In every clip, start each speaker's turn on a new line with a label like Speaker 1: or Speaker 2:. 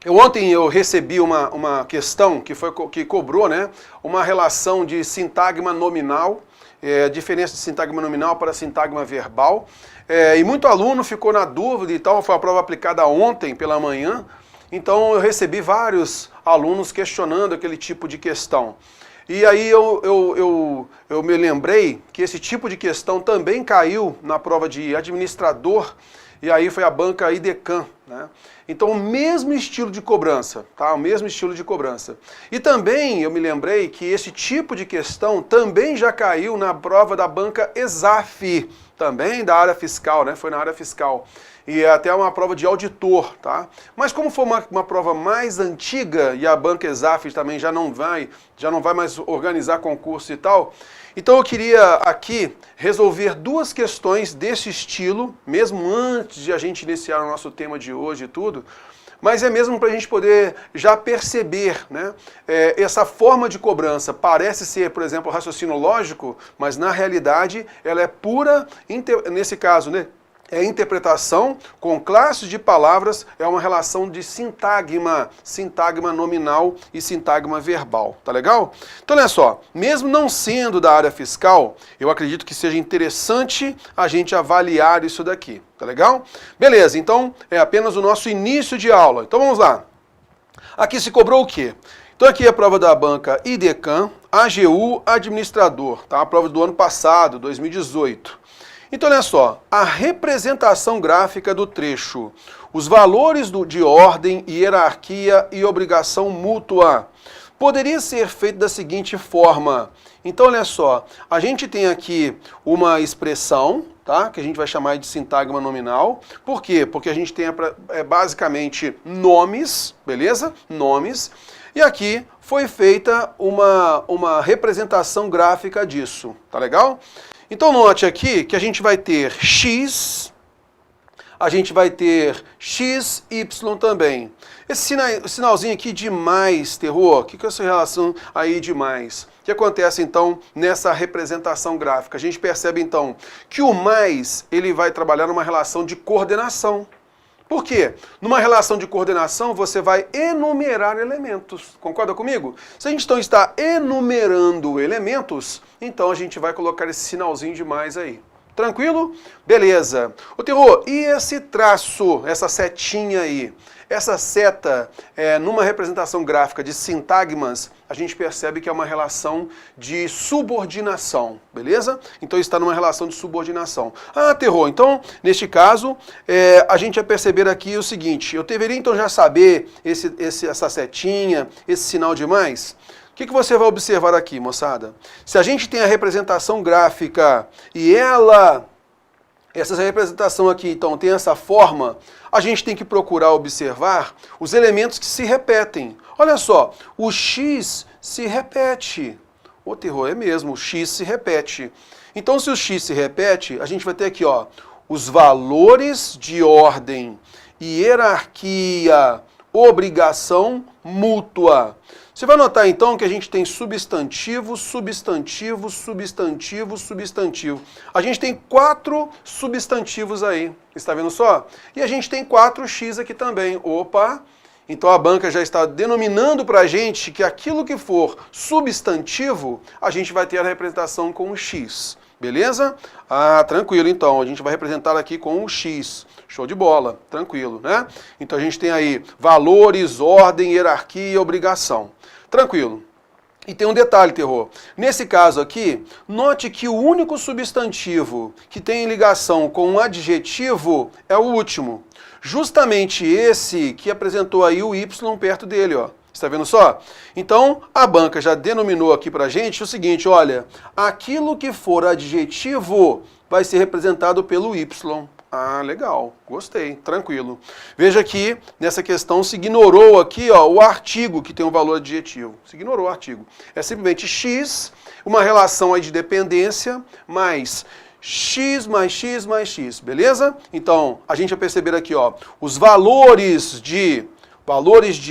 Speaker 1: Ontem eu recebi uma questão que cobrou, né, uma relação de sintagma nominal, diferença de sintagma nominal para sintagma verbal, e muito aluno ficou na dúvida e tal, foi a prova aplicada ontem pela manhã, então eu recebi vários alunos questionando aquele tipo de questão. E aí eu me lembrei que esse tipo de questão também caiu na prova de administrador, e aí foi a banca IDECAM, né? Então o mesmo estilo de cobrança, tá? O mesmo estilo de cobrança. E também eu me lembrei que esse tipo de questão também já caiu na prova da banca ESAF, também da área fiscal, né? Foi na área fiscal. E até uma prova de auditor, tá? Mas como foi uma prova mais antiga e a banca ESAF também já não vai mais organizar concurso e tal, então eu queria aqui resolver duas questões desse estilo, mesmo antes de a gente iniciar o nosso tema de hoje e tudo, mas é mesmo para a gente poder já perceber, né? Essa forma de cobrança parece ser, por exemplo, raciocínio lógico, mas na realidade ela é pura, nesse caso, né? É interpretação com classes de palavras, é uma relação de sintagma nominal e sintagma verbal, tá legal? Então olha só, mesmo não sendo da área fiscal, eu acredito que seja interessante a gente avaliar isso daqui, tá legal? Beleza, então é apenas o nosso início de aula, então vamos lá. Aqui se cobrou o quê? Então aqui é a prova da banca IDECAM, AGU, administrador, tá? A prova do ano passado, 2018. Então, olha só, a representação gráfica do trecho, os valores de ordem, hierarquia e obrigação mútua, poderia ser feito da seguinte forma. Então, olha só, a gente tem aqui uma expressão, tá? Que a gente vai chamar de sintagma nominal. Por quê? Porque a gente tem basicamente nomes, beleza? Nomes. E aqui foi feita uma representação gráfica disso, tá legal? Então note aqui que a gente vai ter x, a gente vai ter x, y também. Esse sinalzinho aqui de mais, terror, o que é essa relação aí de mais? O que acontece então nessa representação gráfica? A gente percebe então que o mais, ele vai trabalhar numa relação de coordenação. Por quê? Numa relação de coordenação, você vai enumerar elementos. Concorda comigo? Se a gente então está enumerando elementos, então a gente vai colocar esse sinalzinho de mais aí. Tranquilo? Beleza. Ô terror, e esse traço, essa setinha aí? Essa seta, numa representação gráfica de sintagmas, a gente percebe que é uma relação de subordinação, beleza? Então está numa relação de subordinação. Ah, terror, então, neste caso, a gente vai perceber aqui o seguinte, eu deveria então já saber essa setinha, esse sinal de mais? O que você vai observar aqui, moçada? Se a gente tem a representação gráfica e essa representação aqui, então, tem essa forma, a gente tem que procurar observar os elementos que se repetem. Olha só, o x se repete. O terror é mesmo, o x se repete. Então, se o x se repete, a gente vai ter aqui, ó, os valores de ordem, hierarquia, obrigação mútua. Você vai notar então que a gente tem substantivo, substantivo, substantivo, substantivo. A gente tem 4 substantivos aí, está vendo só? E a gente tem 4x aqui também. Opa! Então a banca já está denominando para a gente que aquilo que for substantivo, a gente vai ter a representação com o x. Beleza? Ah, tranquilo então, a gente vai representar aqui com o x. Show de bola, tranquilo, né? Então a gente tem aí valores, ordem, hierarquia e obrigação. Tranquilo. E tem um detalhe, terror. Nesse caso aqui, note que o único substantivo que tem ligação com um adjetivo é o último. Justamente esse que apresentou aí o y perto dele, ó. Está vendo só? Então, a banca já denominou aqui pra gente o seguinte, olha, aquilo que for adjetivo vai ser representado pelo y. Ah, legal, gostei, tranquilo. Veja que nessa questão se ignorou aqui, ó, o artigo que tem um valor adjetivo. Se ignorou o artigo. É simplesmente x, uma relação aí de dependência, mais x mais x mais x, beleza? Então, a gente vai perceber aqui, ó, os valores de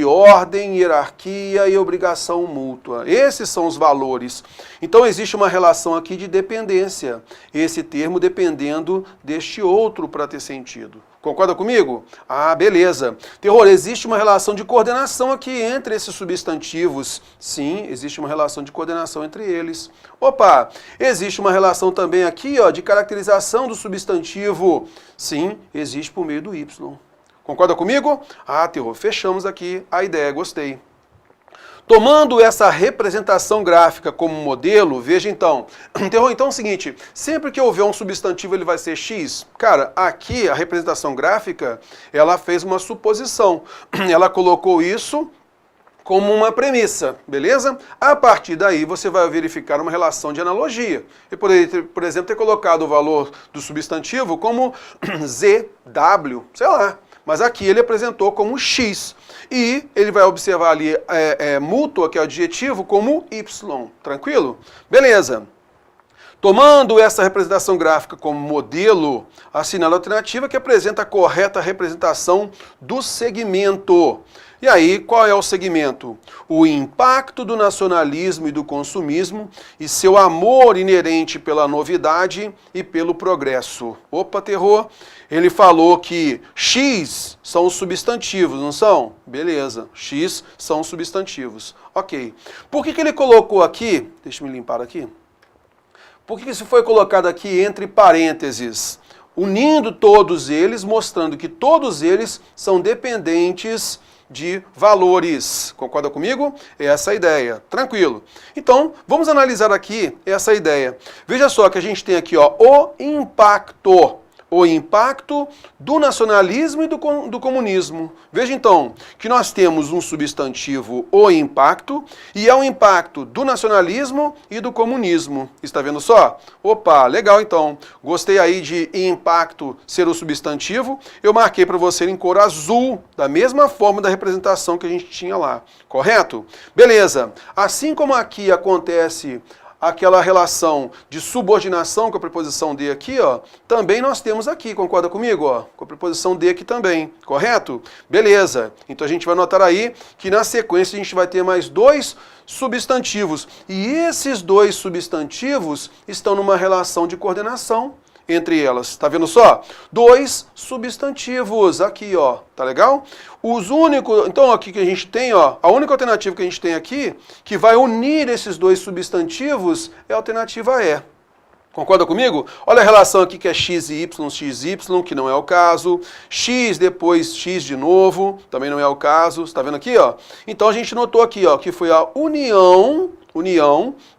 Speaker 1: ordem, hierarquia e obrigação mútua. Esses são os valores. Então existe uma relação aqui de dependência. Esse termo dependendo deste outro para ter sentido. Concorda comigo? Ah, beleza. Terror, existe uma relação de coordenação aqui entre esses substantivos. Sim, existe uma relação de coordenação entre eles. Opa, existe uma relação também aqui, ó, de caracterização do substantivo. Sim, existe por meio do Y. Concorda comigo? Ah, Terror, fechamos aqui a ideia, gostei. Tomando essa representação gráfica como modelo, veja então, Terror, então é o seguinte, sempre que houver um substantivo ele vai ser X, cara, aqui a representação gráfica, ela fez uma suposição, ela colocou isso como uma premissa, beleza? A partir daí você vai verificar uma relação de analogia. Eu poderia, por exemplo, ter colocado o valor do substantivo como ZW, sei lá, mas aqui ele apresentou como X. E ele vai observar ali mútua, que é o adjetivo, como Y. Tranquilo? Beleza. Tomando essa representação gráfica como modelo, assinala a alternativa que apresenta a correta representação do segmento. E aí, qual é o segmento? O impacto do nacionalismo e do consumismo e seu amor inerente pela novidade e pelo progresso. Opa, Terror! Ele falou que X são os substantivos, não são? Beleza, X são os substantivos. Ok. Por que ele colocou aqui? Deixa eu me limpar aqui. Por que isso foi colocado aqui entre parênteses? Unindo todos eles, mostrando que todos eles são dependentes de valores. Concorda comigo? É essa a ideia. Tranquilo. Então, vamos analisar aqui essa ideia. Veja só que a gente tem aqui, ó, o impacto. O impacto do nacionalismo e do comunismo. Veja então que nós temos um substantivo, o impacto, e é o impacto do nacionalismo e do comunismo. Está vendo só? Opa, legal então. Gostei aí de impacto ser o substantivo. Eu marquei para você em cor azul, da mesma forma da representação que a gente tinha lá. Correto? Beleza. Assim como aqui acontece aquela relação de subordinação com a preposição de aqui, ó, também nós temos aqui, concorda comigo? Ó, com a preposição de aqui também, correto? Beleza. Então a gente vai notar aí que na sequência a gente vai ter mais dois substantivos. E esses dois substantivos estão numa relação de coordenação entre elas. Tá vendo só? Dois substantivos aqui, ó. Tá legal? Os únicos, então aqui que a gente tem, ó, a única alternativa que a gente tem aqui que vai unir esses dois substantivos é a alternativa E. Concorda comigo? Olha a relação aqui que é x e y, que não é o caso. X depois x de novo, também não é o caso. Está vendo aqui, ó? Então a gente notou aqui, ó, que foi a união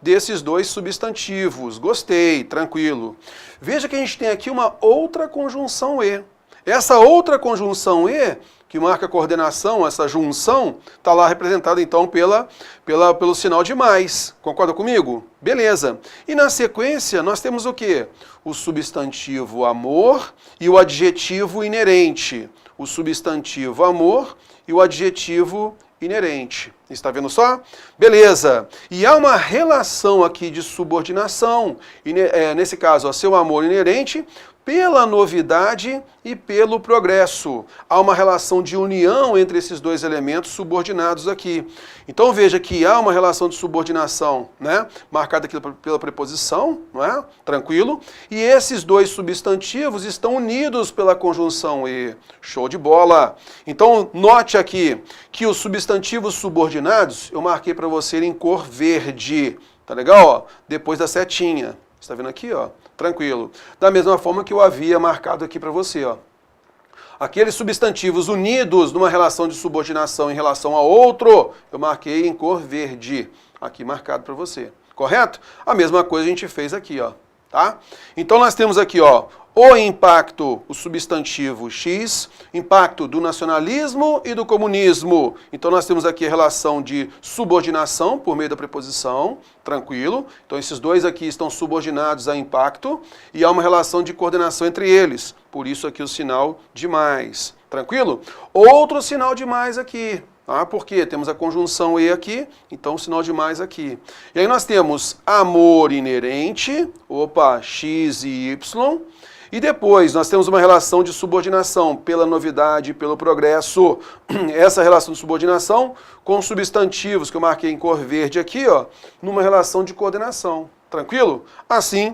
Speaker 1: desses dois substantivos. Gostei, tranquilo. Veja que a gente tem aqui uma outra conjunção E. Essa outra conjunção E, que marca a coordenação, essa junção, está lá representada então pelo sinal de mais. Concorda comigo? Beleza. E na sequência nós temos o quê? O substantivo amor e o adjetivo inerente. O substantivo amor e o adjetivo inerente. Está vendo só? Beleza. E há uma relação aqui de subordinação. Nesse caso, ó, seu amor inerente pela novidade e pelo progresso. Há uma relação de união entre esses dois elementos subordinados aqui. Então veja que há uma relação de subordinação, né? Marcada aqui pela preposição, não é? Tranquilo. E esses dois substantivos estão unidos pela conjunção E. Show de bola! Então note aqui que os substantivos subordinados eu marquei para você em cor verde. Tá legal? Ó, depois da setinha. Está vendo aqui, ó? Tranquilo. Da mesma forma que eu havia marcado aqui para você, ó. Aqueles substantivos unidos numa relação de subordinação em relação a outro, eu marquei em cor verde. Aqui marcado para você. Correto? A mesma coisa a gente fez aqui, ó. Tá? Então nós temos aqui, ó, o impacto, o substantivo X, impacto do nacionalismo e do comunismo. Então nós temos aqui a relação de subordinação por meio da preposição, tranquilo. Então esses dois aqui estão subordinados a impacto e há uma relação de coordenação entre eles. Por isso aqui o sinal de mais, tranquilo? Outro sinal de mais aqui. Porque temos a conjunção E aqui, então o sinal de mais aqui. E aí nós temos amor inerente, X e Y. E depois nós temos uma relação de subordinação pela novidade e pelo progresso. Essa relação de subordinação com substantivos que eu marquei em cor verde aqui, ó, numa relação de coordenação. Tranquilo? Assim,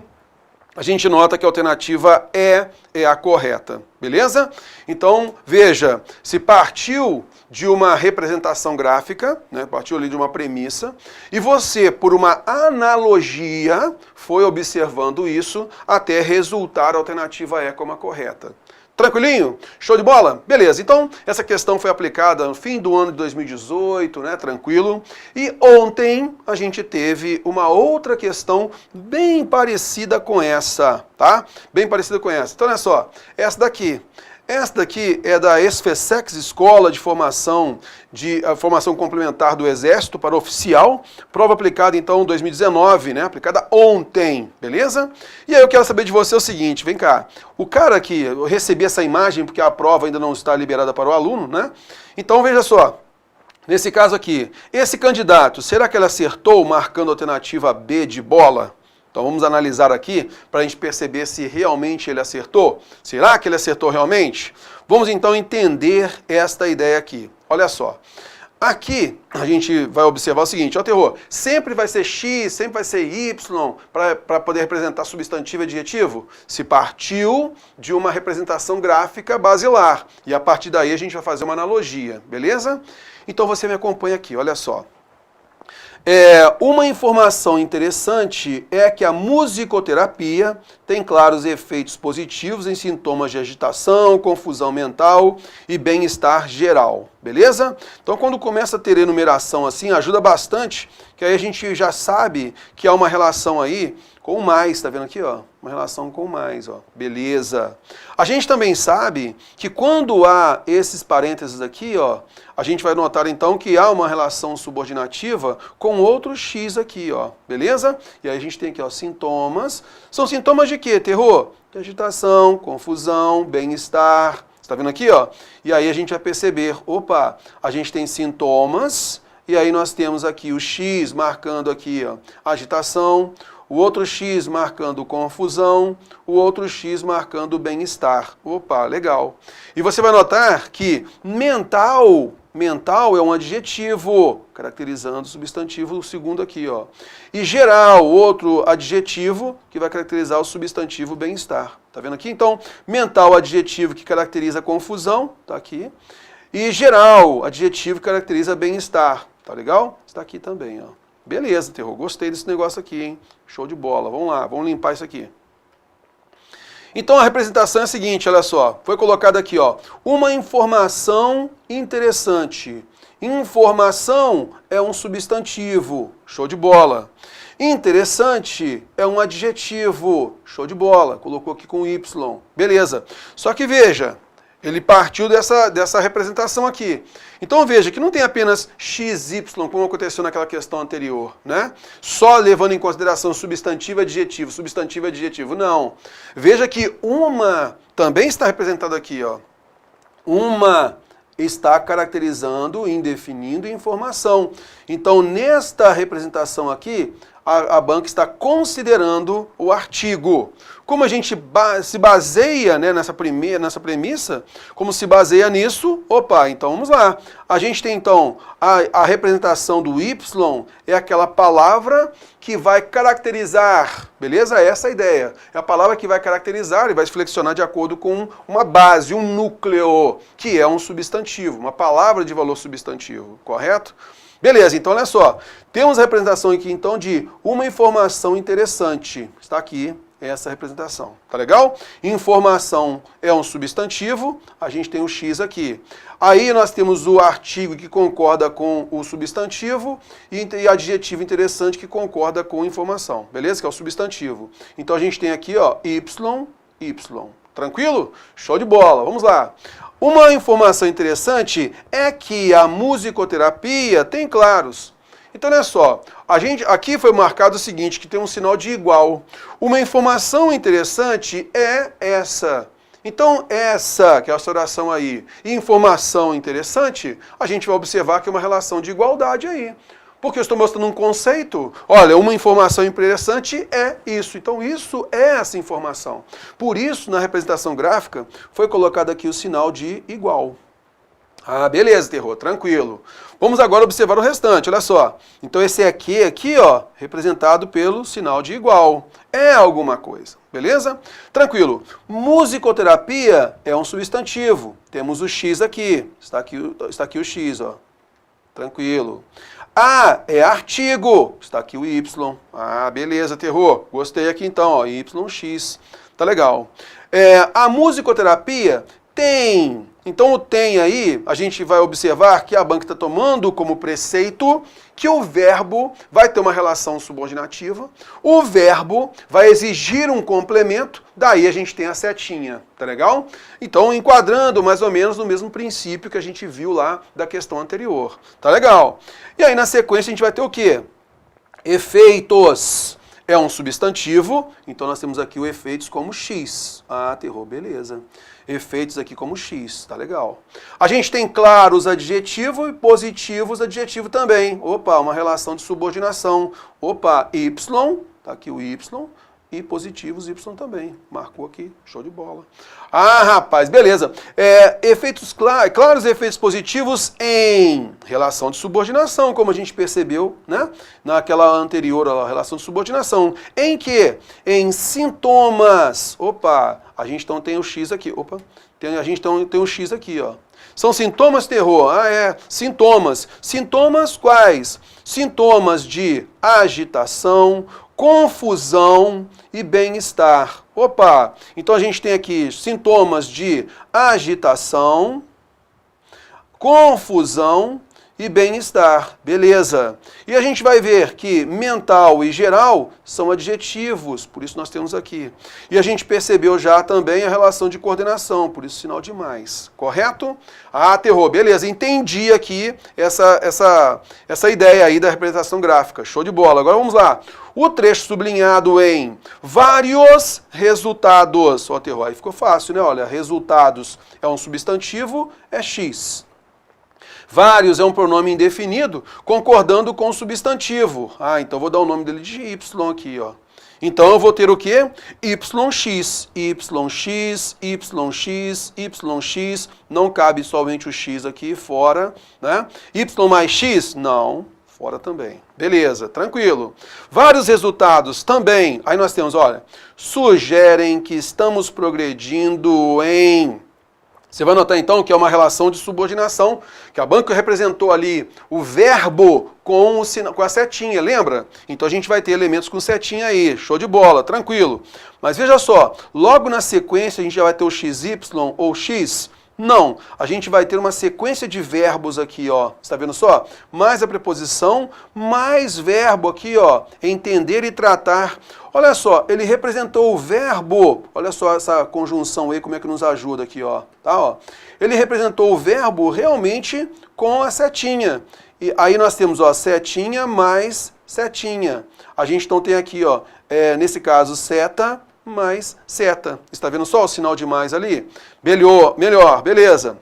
Speaker 1: a gente nota que a alternativa é a correta, beleza? Então, veja, se partiu de uma representação gráfica, né, partiu ali de uma premissa, e você, por uma analogia, foi observando isso até resultar a alternativa E como a correta. Tranquilinho? Show de bola? Beleza, então essa questão foi aplicada no fim do ano de 2018, né? Tranquilo. E ontem a gente teve uma outra questão bem parecida com essa, tá? Bem parecida com essa. Então olha só, essa daqui. Esta daqui é da SFSEX, Escola de Formação Complementar do Exército para Oficial, prova aplicada então em 2019, né? Aplicada ontem, beleza? E aí eu quero saber de você o seguinte, vem cá, o cara aqui, eu recebi essa imagem porque a prova ainda não está liberada para o aluno, né? Então veja só, nesse caso aqui, esse candidato, será que ele acertou marcando a alternativa B de bola? Então vamos analisar aqui para a gente perceber se realmente ele acertou. Será que ele acertou realmente? Vamos então entender esta ideia aqui. Olha só. Aqui a gente vai observar o seguinte, ó terror, sempre vai ser X, sempre vai ser Y para poder representar substantivo e adjetivo? Se partiu de uma representação gráfica basilar. E a partir daí a gente vai fazer uma analogia, beleza? Então você me acompanha aqui, olha só. Uma informação interessante é que a musicoterapia tem claros efeitos positivos em sintomas de agitação, confusão mental e bem-estar geral, beleza? Então quando começa a ter enumeração assim, ajuda bastante, que aí a gente já sabe que há uma relação aí com mais, tá vendo aqui, ó? Uma relação com mais, ó. Beleza. A gente também sabe que quando há esses parênteses aqui, ó, a gente vai notar então que há uma relação subordinativa com outro X aqui, ó. Beleza? E aí a gente tem aqui, ó, sintomas. São sintomas de quê, terror? De agitação, confusão, bem-estar. Você tá vendo aqui, ó? E aí a gente vai perceber, opa, a gente tem sintomas, e aí nós temos aqui o X marcando aqui, ó, agitação, o outro X marcando confusão, o outro X marcando bem-estar. Opa, legal. E você vai notar que mental é um adjetivo, caracterizando o substantivo, o segundo aqui, ó. E geral, outro adjetivo que vai caracterizar o substantivo bem-estar. Tá vendo aqui? Então, mental, adjetivo que caracteriza confusão, tá aqui. E geral, adjetivo que caracteriza bem-estar. Tá legal? Está aqui também, ó. Beleza, terror, gostei desse negócio aqui, hein? Show de bola, vamos lá, vamos limpar isso aqui. Então a representação é a seguinte, olha só, foi colocada aqui, ó, uma informação interessante. Informação é um substantivo, show de bola. Interessante é um adjetivo, show de bola, colocou aqui com Y, beleza. Só que veja, ele partiu dessa representação aqui. Então veja que não tem apenas XY, como aconteceu naquela questão anterior, né? Só levando em consideração substantivo e adjetivo, não. Veja que uma também está representada aqui, ó. Uma está caracterizando, definindo informação. Então, nesta representação aqui, a banca está considerando o artigo. Como a gente se baseia, né, nessa premissa, como se baseia nisso, opa, então vamos lá. A gente tem então a representação do Y, é aquela palavra que vai caracterizar, beleza? Essa é a ideia. É a palavra que vai caracterizar e vai se flexionar de acordo com uma base, um núcleo, que é um substantivo, uma palavra de valor substantivo, correto? Beleza, então olha só, temos a representação aqui então de uma informação interessante, está aqui essa representação, tá legal? Informação é um substantivo, a gente tem o X aqui. Aí nós temos o artigo que concorda com o substantivo e adjetivo interessante que concorda com informação, beleza? Que é o substantivo. Então a gente tem aqui, ó, Y. Tranquilo? Show de bola, vamos lá. Uma informação interessante é que a musicoterapia tem claros. Então, olha só, aqui foi marcado o seguinte, que tem um sinal de igual. Uma informação interessante é essa. Então, essa, que é essa oração aí, informação interessante, a gente vai observar que é uma relação de igualdade aí. Porque eu estou mostrando um conceito. Olha, uma informação interessante é isso. Então, isso é essa informação. Por isso, na representação gráfica, foi colocado aqui o sinal de igual. Ah, beleza, terror, tranquilo. Vamos agora observar o restante, olha só. Então esse aqui, ó, representado pelo sinal de igual. É alguma coisa, beleza? Tranquilo. Musicoterapia é um substantivo. Temos o X aqui. Está aqui o X, ó. Tranquilo. A é artigo. Está aqui o Y. Ah, beleza, terror. Gostei aqui então, ó, YX. Tá legal. A musicoterapia tem. Então o tem aí, a gente vai observar que a banca está tomando como preceito que o verbo vai ter uma relação subordinativa, o verbo vai exigir um complemento, daí a gente tem a setinha, tá legal? Então enquadrando mais ou menos no mesmo princípio que a gente viu lá da questão anterior, tá legal? E aí na sequência a gente vai ter o quê? Efeitos. É um substantivo, então nós temos aqui o efeitos como X. Ah, terror, beleza. Efeitos aqui como X, tá legal. A gente tem claros adjetivo e positivos adjetivo também. Opa, uma relação de subordinação. Opa, Y, tá aqui o Y, e positivos Y também. Marcou aqui, show de bola. Ah, rapaz, beleza. Efeitos claros efeitos positivos em relação de subordinação, como a gente percebeu, né? Naquela anterior, a relação de subordinação. Em que? Em sintomas. Opa, a gente então tem o X aqui. Opa, a gente então tem o X aqui, ó. São sintomas, terror? Ah, sintomas. Sintomas quais? Sintomas de agitação, confusão e bem-estar. Opa! Então a gente tem aqui sintomas de agitação, confusão e bem-estar. Beleza. E a gente vai ver que mental e geral são adjetivos, por isso nós temos aqui. E a gente percebeu já também a relação de coordenação, por isso sinal de mais. Correto? Ah, terror. Beleza. Entendi aqui essa ideia aí da representação gráfica. Show de bola. Agora vamos lá. O trecho sublinhado em vários resultados. Ó, terror. Aí ficou fácil, né? Olha, resultados é um substantivo, é X. Vários é um pronome indefinido, concordando com o substantivo. Ah, então vou dar o nome dele de Y aqui, ó. Então eu vou ter o quê? YX, YX, YX, YX. Não cabe somente o X aqui, fora, né? Y mais X? Não, fora também. Beleza, tranquilo. Vários resultados também. Aí nós temos, olha, sugerem que estamos progredindo em... Você vai notar então que é uma relação de subordinação, que a banca representou ali o verbo com a setinha, lembra? Então a gente vai ter elementos com setinha aí, show de bola, tranquilo. Mas veja só, logo na sequência a gente já vai ter o XY ou X. Não, a gente vai ter uma sequência de verbos aqui, ó. Está vendo só? Mais a preposição, mais verbo aqui, ó. Entender e tratar. Olha só, ele representou o verbo. Olha só essa conjunção aí, como é que nos ajuda aqui, ó. Tá, ó. Ele representou o verbo realmente com a setinha. E aí nós temos, ó, setinha mais setinha. A gente então tem aqui, ó, nesse caso, seta mais seta. Está vendo só o sinal de mais ali? Melhor, beleza.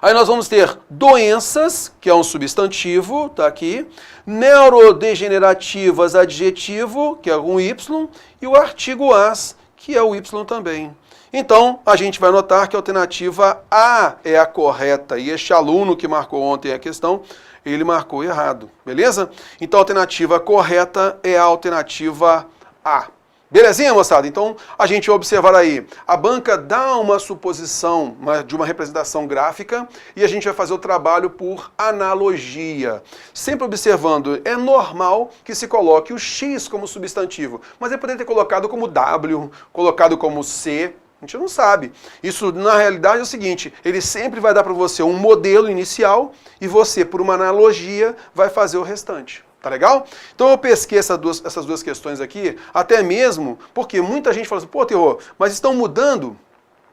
Speaker 1: Aí nós vamos ter doenças, que é um substantivo, tá aqui. Neurodegenerativas, adjetivo, que é um Y. E o artigo as, que é o Y também. Então, a gente vai notar que a alternativa A é a correta. E este aluno que marcou ontem a questão, ele marcou errado. Beleza? Então, a alternativa correta é a alternativa A. Belezinha, moçada? Então, a gente vai observar aí. A banca dá uma suposição de uma representação gráfica e a gente vai fazer o trabalho por analogia. Sempre observando, é normal que se coloque o X como substantivo, mas ele poderia ter colocado como W, colocado como C. A gente não sabe. Isso, na realidade, é o seguinte, ele sempre vai dar para você um modelo inicial e você, por uma analogia, vai fazer o restante. Tá legal? Então eu pesquei essas duas questões aqui, até mesmo porque muita gente fala assim, pô, terror, mas estão mudando.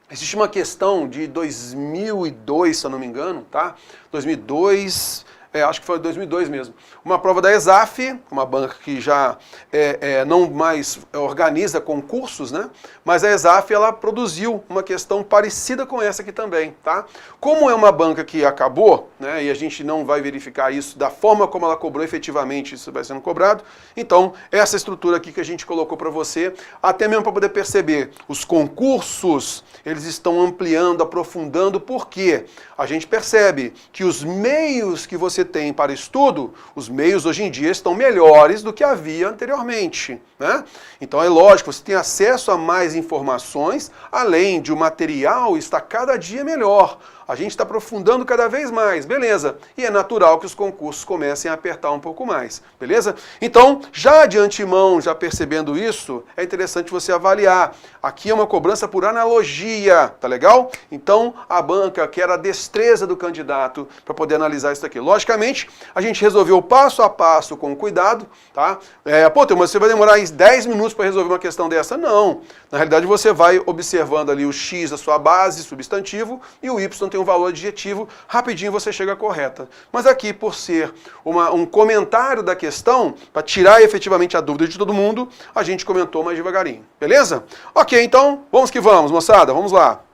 Speaker 1: Existe uma questão de 2002, se eu não me engano, tá? 2002, acho que foi em 2002 mesmo. Uma prova da ESAF, uma banca que já não mais organiza concursos, né? Mas a ESAF, ela produziu uma questão parecida com essa aqui também, tá? Como é uma banca que acabou, né, e a gente não vai verificar isso da forma como ela cobrou efetivamente, isso vai sendo cobrado, então essa estrutura aqui que a gente colocou para você, até mesmo para poder perceber, os concursos, eles estão ampliando, aprofundando, porque a gente percebe que os meios que você tem para estudo, os meios hoje em dia estão melhores do que havia anteriormente, né? Então é lógico, você tem acesso a mais informações, além de o material estar cada dia melhor. A gente está aprofundando cada vez mais, beleza? E é natural que os concursos comecem a apertar um pouco mais, beleza? Então, já de antemão, já percebendo isso, é interessante você avaliar. Aqui é uma cobrança por analogia, tá legal? Então, a banca quer a destreza do candidato para poder analisar isso aqui. Logicamente, a gente resolveu passo a passo com cuidado, tá? Mas você vai demorar 10 minutos para resolver uma questão dessa? Não. Na realidade, você vai observando ali o X da sua base, substantivo, e o Y tem um valor adjetivo, rapidinho você chega à correta. Mas aqui, por ser um comentário da questão, para tirar efetivamente a dúvida de todo mundo, a gente comentou mais devagarinho. Beleza? Ok, então, vamos que vamos, moçada, vamos lá.